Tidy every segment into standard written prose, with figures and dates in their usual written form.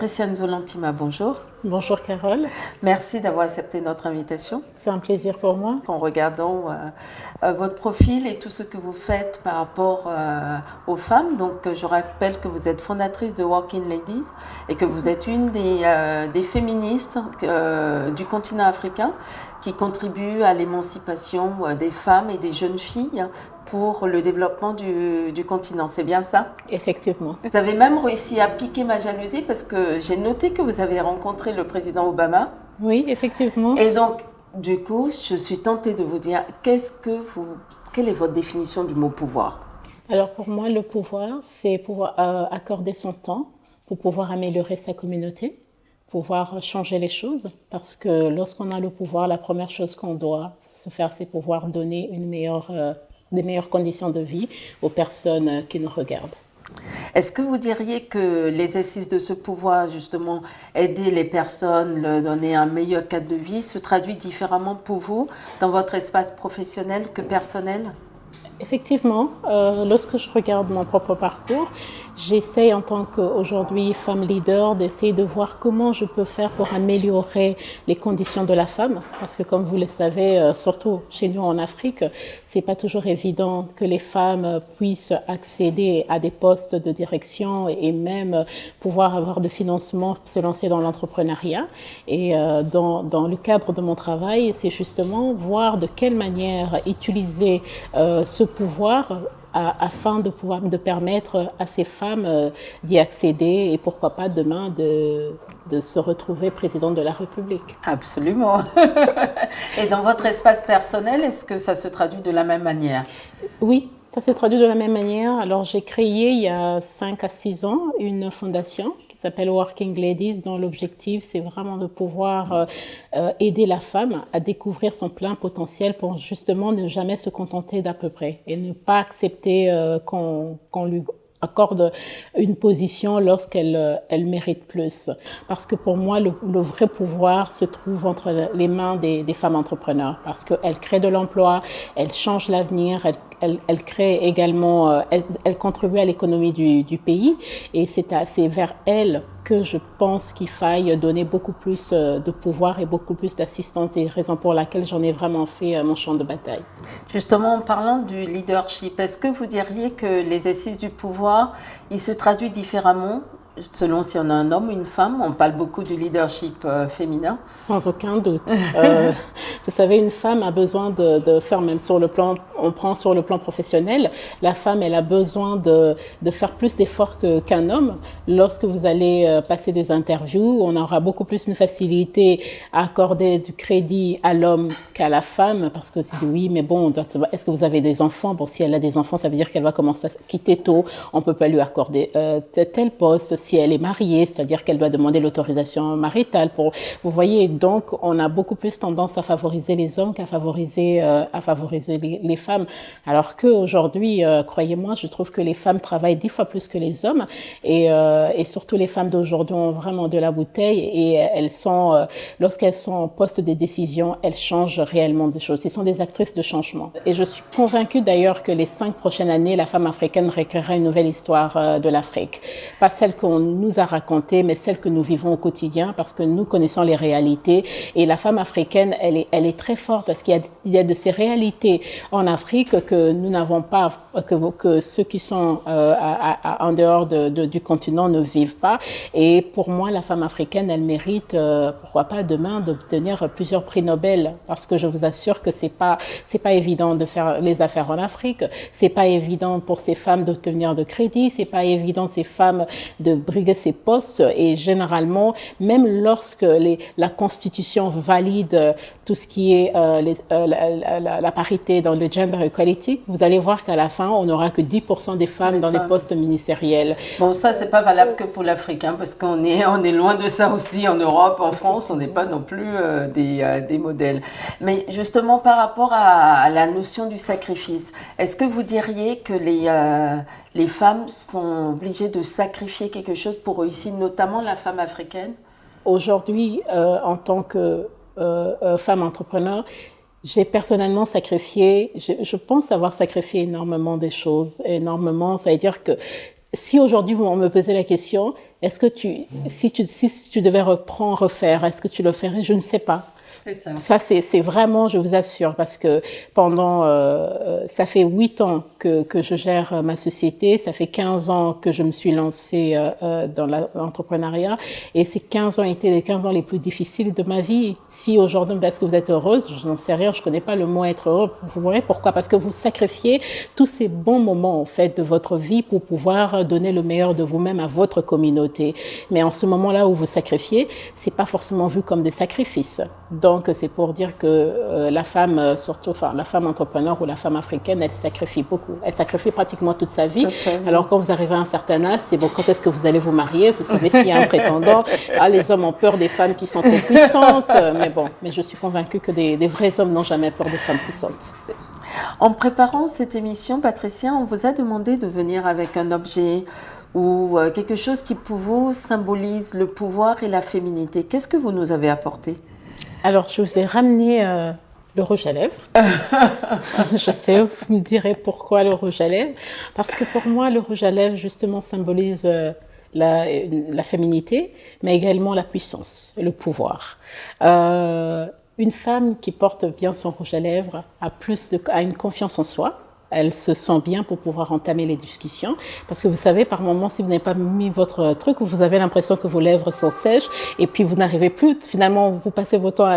Patricia Nzolantima, bonjour. Bonjour Carole. Merci d'avoir accepté notre invitation. C'est un plaisir pour moi. En regardant votre profil et tout ce que vous faites par rapport aux femmes, donc je rappelle que vous êtes fondatrice de Working Ladies et que vous êtes une des féministes du continent africain qui contribue à l'émancipation des femmes et des jeunes filles pour le développement du continent. C'est bien ça? Effectivement. Vous avez même réussi à piquer ma jalousie parce que j'ai noté que vous avez rencontré le président Obama. Oui, effectivement. Et donc, du coup, je suis tentée de vous dire, quelle est votre définition du mot pouvoir? Alors pour moi, le pouvoir, c'est pouvoir accorder son temps pour pouvoir améliorer sa communauté, pouvoir changer les choses. Parce que lorsqu'on a le pouvoir, la première chose qu'on doit se faire, c'est pouvoir donner des meilleures conditions de vie aux personnes qui nous regardent. Est-ce que vous diriez que l'exercice de ce pouvoir, justement, aider les personnes, leur donner un meilleur cadre de vie, se traduit différemment pour vous dans votre espace professionnel que personnel? Effectivement, lorsque je regarde mon propre parcours, j'essaie en tant qu'aujourd'hui femme leader d'essayer de voir comment je peux faire pour améliorer les conditions de la femme. Parce que comme vous le savez, surtout chez nous en Afrique, c'est pas toujours évident que les femmes puissent accéder à des postes de direction et même pouvoir avoir de financement, se lancer dans l'entrepreneuriat. Et dans le cadre de mon travail, c'est justement voir de quelle manière utiliser ce pouvoir afin de permettre à ces femmes d'y accéder et pourquoi pas demain de se retrouver présidente de la République. Absolument. Et dans votre espace personnel, est-ce que ça se traduit de la même manière? Oui, ça s'est traduit de la même manière. Alors j'ai créé il y a 5 à 6 ans une fondation qui s'appelle Working Ladies, dont l'objectif c'est vraiment de pouvoir aider la femme à découvrir son plein potentiel pour justement ne jamais se contenter d'à peu près et ne pas accepter qu'on lui accorde une position lorsqu'elle mérite plus. Parce que pour moi, le vrai pouvoir se trouve entre les mains des femmes entrepreneurs. Parce qu'elles créent de l'emploi, elles changent l'avenir, elles créent également, elles contribuent à l'économie du pays. Et c'est vers elles que je pense qu'il faille donner beaucoup plus de pouvoir et beaucoup plus d'assistance, et raison pour laquelle j'en ai vraiment fait mon champ de bataille. Justement, en parlant du leadership, est-ce que vous diriez que l'exercice du pouvoir, il se traduit différemment selon si on a un homme ou une femme? On parle beaucoup du leadership féminin. Sans aucun doute. Vous savez, une femme a besoin de faire, même sur le plan, on prend sur le plan professionnel, la femme, elle a besoin de faire plus d'efforts qu'un homme. Lorsque vous allez passer des interviews, on aura beaucoup plus une facilité à accorder du crédit à l'homme qu'à la femme, parce que c'est oui, mais bon, est-ce que vous avez des enfants? Bon, si elle a des enfants, ça veut dire qu'elle va commencer à quitter tôt. On peut pas lui accorder tel poste. Si elle est mariée, c'est-à-dire qu'elle doit demander l'autorisation maritale. Vous voyez, donc on a beaucoup plus tendance à favoriser les hommes qu'à favoriser les femmes. Alors qu'aujourd'hui, croyez-moi, je trouve que les femmes travaillent 10 fois plus que les hommes et surtout les femmes d'aujourd'hui ont vraiment de la bouteille et elles sont, lorsqu'elles sont en poste de décision, elles changent réellement des choses. Elles sont des actrices de changement. Et je suis convaincue d'ailleurs que les 5 prochaines années, la femme africaine réécrira une nouvelle histoire de l'Afrique. Pas celle qu'on nous a racontée, mais celle que nous vivons au quotidien parce que nous connaissons les réalités. Et la femme africaine, elle est très forte parce qu'il y a de ces réalités en Afrique que nous n'avons pas, que ceux qui sont en dehors du continent ne vivent pas. Et pour moi, la femme africaine, elle mérite, pourquoi pas demain, d'obtenir plusieurs prix Nobel, parce que je vous assure que c'est pas évident de faire les affaires en Afrique. C'est pas évident pour ces femmes d'obtenir de crédit. C'est pas évident ces femmes de briguer ces postes. Et généralement, même lorsque la Constitution valide tout ce qui est la parité dans le gender equality, vous allez voir qu'à la fin, on n'aura que 10% des femmes dans les postes ministériels. Bon, ça, c'est pas valable que pour l'Afrique, hein, parce qu'on est loin de ça aussi en Europe, en France, on n'est pas non plus des modèles. Mais justement, par rapport à la notion du sacrifice, est-ce que vous diriez que les femmes sont obligées de sacrifier quelque chose pour réussir, notamment la femme africaine? Aujourd'hui, en tant que femme entrepreneur, j'ai personnellement sacrifié, je pense avoir sacrifié énormément des choses, énormément. Ça veut dire que si aujourd'hui on me posait la question, Est-ce que si tu devais refaire, est-ce que tu le ferais? Je ne sais pas. C'est ça. Ça, c'est vraiment, je vous assure, parce que ça fait 8 ans que je gère ma société, ça fait 15 ans que je me suis lancée dans l'entrepreneuriat, et ces 15 ans étaient les 15 ans les plus difficiles de ma vie. Si aujourd'hui, est-ce que vous êtes heureuse? Je n'en sais rien, je connais pas le mot être heureux. Vous voyez pourquoi? Parce que vous sacrifiez tous ces bons moments, en fait, de votre vie pour pouvoir donner le meilleur de vous-même à votre communauté. Mais en ce moment-là où vous sacrifiez, c'est pas forcément vu comme des sacrifices. Donc, c'est pour dire que la femme, surtout, la femme entrepreneur ou la femme africaine, elle sacrifie beaucoup. Elle sacrifie pratiquement toute sa vie. Alors, quand vous arrivez à un certain âge, c'est bon, quand est-ce que vous allez vous marier? Vous savez s'il y a un prétendant. Ah, les hommes ont peur des femmes qui sont trop puissantes. Mais je suis convaincue que des vrais hommes n'ont jamais peur des femmes puissantes. En préparant cette émission, Patricia, on vous a demandé de venir avec un objet ou quelque chose qui pour vous symbolise le pouvoir et la féminité. Qu'est-ce que vous nous avez apporté? Alors, je vous ai ramené le rouge à lèvres. Je sais, vous me direz pourquoi le rouge à lèvres. Parce que pour moi, le rouge à lèvres, justement, symbolise la féminité, mais également la puissance et le pouvoir. Une femme qui porte bien son rouge à lèvres a une confiance en soi. Elle se sent bien pour pouvoir entamer les discussions. Parce que vous savez, par moments, si vous n'avez pas mis votre truc, vous avez l'impression que vos lèvres sont sèches et puis vous n'arrivez plus. Finalement, vous passez votre temps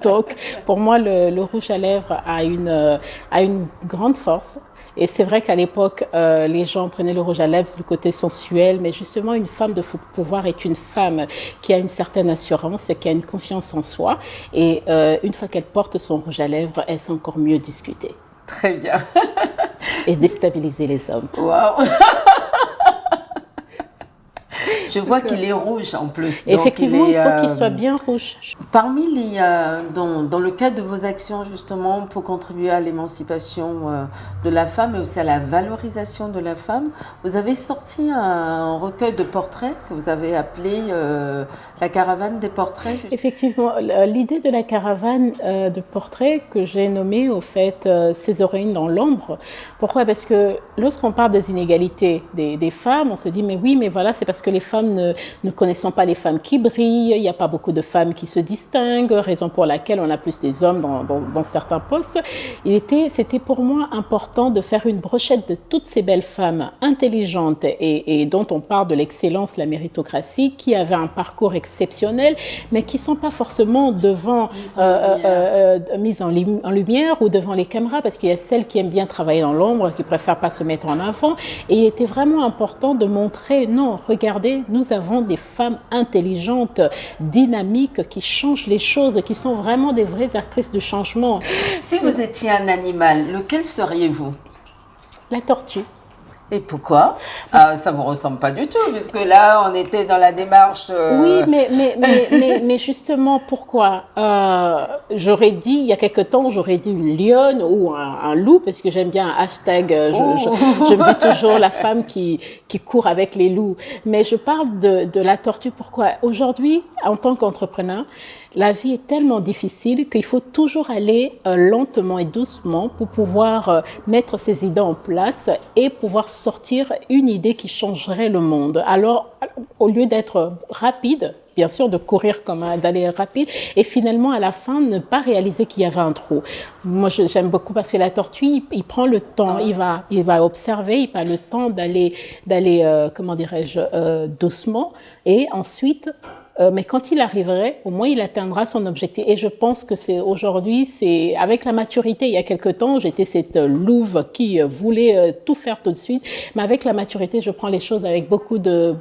Donc, pour moi, le rouge à lèvres a une grande force. Et c'est vrai qu'à l'époque, les gens prenaient le rouge à lèvres, c'est le côté sensuel, mais justement, une femme de pouvoir est une femme qui a une certaine assurance, qui a une confiance en soi. Et une fois qu'elle porte son rouge à lèvres, elle sait encore mieux discuter. Très bien. Et déstabiliser les hommes. Waouh. Je vois qu'il est rouge en plus. Effectivement, il faut qu'il soit bien rouge. Parmi dans le cadre de vos actions justement pour contribuer à l'émancipation de la femme et aussi à la valorisation de la femme, vous avez sorti un recueil de portraits que vous avez appelé la caravane des portraits. Effectivement, l'idée de la caravane de portraits que j'ai nommée au fait Ces héroïnes dans l'ombre. Pourquoi? Parce que lorsqu'on parle des inégalités des femmes, on se dit mais oui, mais voilà, c'est parce que les femmes ne connaissons pas les femmes qui brillent, il n'y a pas beaucoup de femmes qui se distinguent, raison pour laquelle on a plus des hommes dans certains postes. C'était pour moi important de faire une brochette de toutes ces belles femmes intelligentes et dont on parle de l'excellence, la méritocratie, qui avaient un parcours exceptionnel, mais qui ne sont pas forcément mises en lumière ou devant les caméras, parce qu'il y a celles qui aiment bien travailler dans l'ombre, qui préfèrent pas se mettre en avant. Et il était vraiment important de montrer, non, regardez, nous avons des femmes intelligentes, dynamiques, qui changent les choses, qui sont vraiment des vraies actrices de changement. Si vous étiez un animal, lequel seriez-vous? La tortue. Et pourquoi? Ça ne vous ressemble pas du tout, puisque là, on était dans la démarche... Oui, mais justement, pourquoi? J'aurais dit, il y a quelque temps, j'aurais dit une lionne ou un loup, parce que j'aime bien un hashtag, je me dis toujours la femme qui court avec les loups. Mais je parle de la tortue, pourquoi? Aujourd'hui, en tant qu'entrepreneur, la vie est tellement difficile qu'il faut toujours aller lentement et doucement pour pouvoir mettre ses idées en place et pouvoir sortir une idée qui changerait le monde. Alors, au lieu d'être rapide, bien sûr, de courir d'aller rapide, et finalement, à la fin, ne pas réaliser qu'il y avait un trou. Moi, j'aime beaucoup parce que la tortue, il prend le temps, il va observer, il prend le temps d'aller, comment dirais-je, doucement, et ensuite... mais quand il arriverait, au moins il atteindra son objectif. Et je pense que aujourd'hui, avec la maturité, il y a quelque temps, j'étais cette louve qui voulait tout faire tout de suite. Mais avec la maturité, je prends les choses avec beaucoup de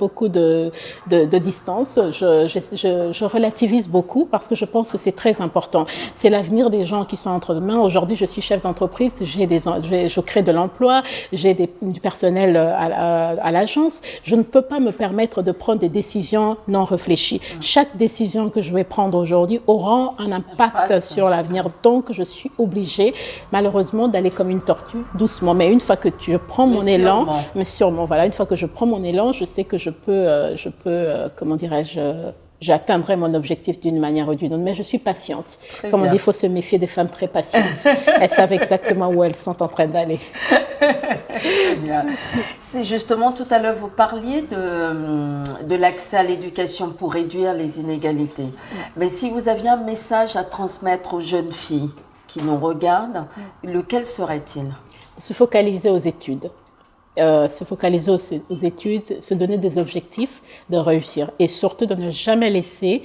distance. Je relativise beaucoup parce que je pense que c'est très important. C'est l'avenir des gens qui sont entre mains. Aujourd'hui, je suis chef d'entreprise, je crée de l'emploi, j'ai du personnel à l'agence. Je ne peux pas me permettre de prendre des décisions non réfléchies. Chaque décision que je vais prendre aujourd'hui aura un impact sur l'avenir. Donc, je suis obligée, malheureusement, d'aller comme une tortue, doucement. Mais une fois que tu prends mon élan, mais sûrement, voilà, une fois que je prends mon élan, je sais que je peux comment dirais-je, j'atteindrai mon objectif d'une manière ou d'une autre. Mais je suis patiente. Très Comme on bien. dit, il faut se méfier des femmes très patientes. Elles savent exactement où elles sont en train d'aller. Très bien. C'est justement, tout à l'heure, vous parliez de l'accès à l'éducation pour réduire les inégalités. Mais si vous aviez un message à transmettre aux jeunes filles qui nous regardent, lequel serait-il? Se focaliser aux études. Se focaliser aux études, se donner des objectifs de réussir et surtout de ne jamais laisser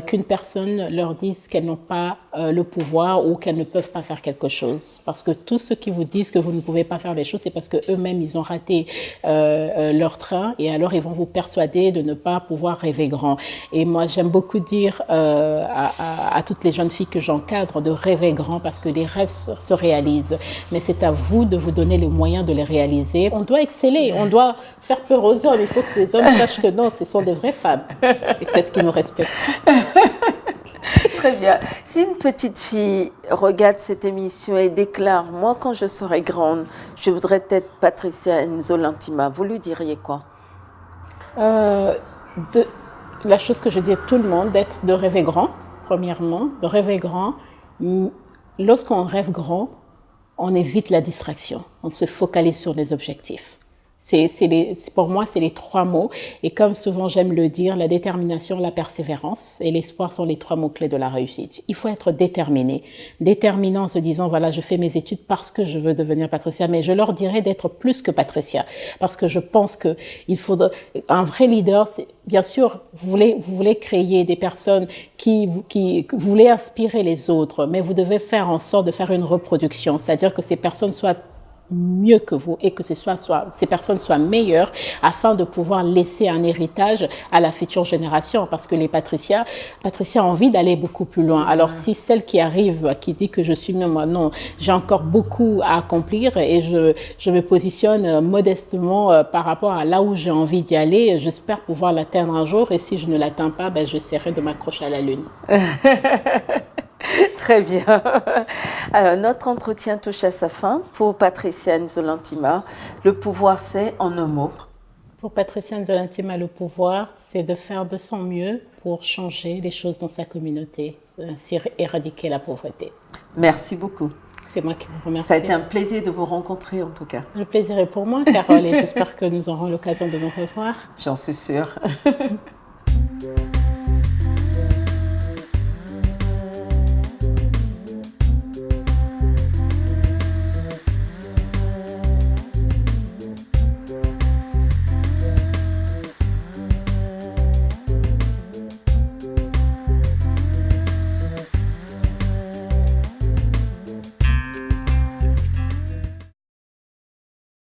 qu'une personne leur dise qu'elles n'ont pas le pouvoir ou qu'elles ne peuvent pas faire quelque chose. Parce que tous ceux qui vous disent que vous ne pouvez pas faire les choses, c'est parce qu'eux-mêmes, ils ont raté leur train et alors ils vont vous persuader de ne pas pouvoir rêver grand. Et moi, j'aime beaucoup dire à toutes les jeunes filles que j'encadre de rêver grand parce que les rêves se réalisent. Mais c'est à vous de vous donner les moyens de les réaliser. On doit exceller, on doit faire peur aux hommes. Il faut que les hommes sachent que non, ce sont des vraies femmes. Et peut-être qu'ils nous respectent. Très bien. Si une petite fille regarde cette émission et déclare « Moi, quand je serai grande, je voudrais être Patricia Nzolantima », vous lui diriez quoi? La chose que je dis à tout le monde, de rêver grand, premièrement, de rêver grand. Lorsqu'on rêve grand, on évite la distraction, on se focalise sur les objectifs. Pour moi, c'est les trois mots. Et comme souvent j'aime le dire, la détermination, la persévérance et l'espoir sont les trois mots-clés de la réussite. Il faut être déterminé. Déterminant en se disant, voilà, je fais mes études parce que je veux devenir Patricia. Mais je leur dirais d'être plus que Patricia. Parce que je pense qu'il faudra un vrai leader. Bien sûr, vous voulez créer des personnes vous voulez inspirer les autres, mais vous devez faire en sorte de faire une reproduction. C'est-à-dire que ces personnes soient mieux que vous et que ces personnes soient meilleures afin de pouvoir laisser un héritage à la future génération parce que les Patricia ont envie d'aller beaucoup plus loin. Alors si celle qui arrive, qui dit que je suis mieux, moi non, j'ai encore beaucoup à accomplir et je me positionne modestement par rapport à là où j'ai envie d'y aller. J'espère pouvoir l'atteindre un jour et si je ne l'atteins pas, j'essaierai de m'accrocher à la lune. Très bien. Alors, notre entretien touche à sa fin. Pour Patricia Nzolantima, le pouvoir, c'est en un mot. Pour Patricia Nzolantima, le pouvoir, c'est de faire de son mieux pour changer les choses dans sa communauté, ainsi éradiquer la pauvreté. Merci beaucoup. C'est moi qui vous remercie. Ça a été un plaisir de vous rencontrer, en tout cas. Le plaisir est pour moi, Carole, et j'espère que nous aurons l'occasion de nous revoir. J'en suis sûre.